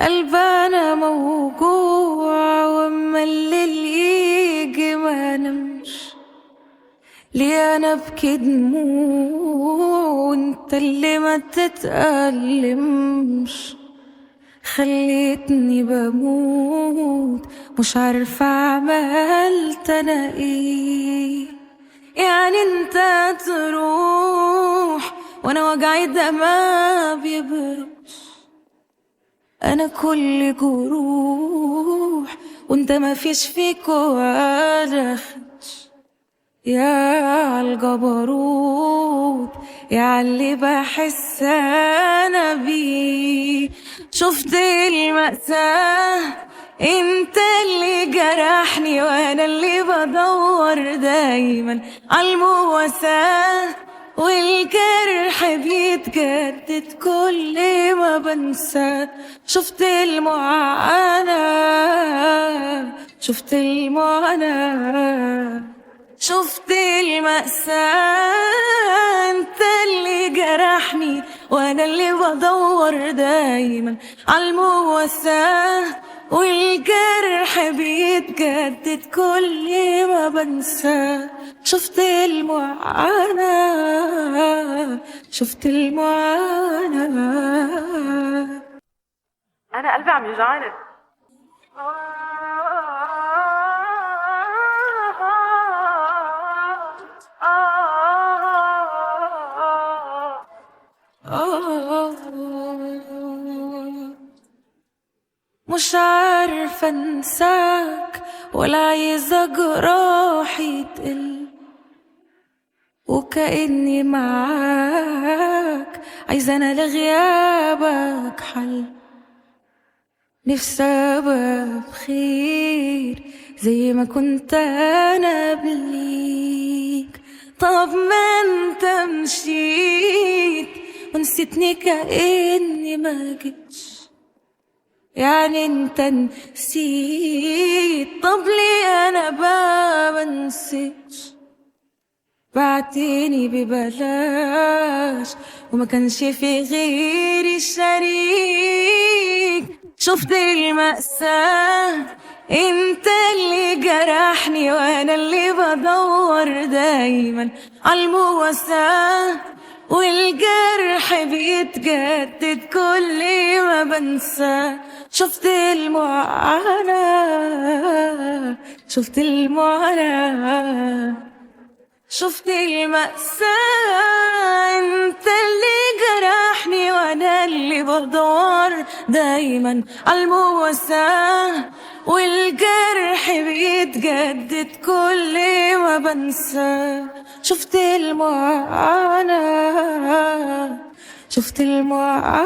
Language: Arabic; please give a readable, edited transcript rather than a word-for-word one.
قلبنا موجوع واما الليل يجي ما نمش. ليه انا ابكي دموع وانت اللي ما تتألمش؟ خليتني بموت مش عارفة عملت انا ايه. يعني انت تروح وانا وجعي ده ما بيبرش. انا كل جروح وانت ما فيش فيك ولا خدش. يا عالجبروت يا عاللي بحس انا بيه. شفت المأساة انت اللي جرحني وانا اللي بدور دايما عالمواساة. والجرح بيتجدد كل ما بنسى. شفت المعاناة شفت المعاناة شفت المأساة. انت اللي جرحني وانا اللي بدور دايما عالمواساة. والجرح بيتجدد كل ما بنسى. شفت المعاناة شفت المعاناة. انا قلبي عم يوجعني. مش عارفة انساك ولا عايزة جراحي تقل. وكأني معاك عايزة انا لغيابك حل. نفسي ابقى بخير زي ما كنت انا قبليك. طب ما انت مشيت ونسيتني كأني ما جيتش. يعني انت نسيت طب ليه انا بقى منسيتش؟ بعتني ببلاش وما كانش في غيري شريك. شفت المأساة انت اللي جرحني وانا اللي بدور دايما عالمواساة. والجرح بيتجدد كل ما بنسى. شفت المعاناة شفت المعاناة شفت المأساة. انت اللي جرحني وانا اللي بدور دايما عالمواساة. والجرح بيتجدد كل ما بنسى. شفت المعاناة شفت المعاناة.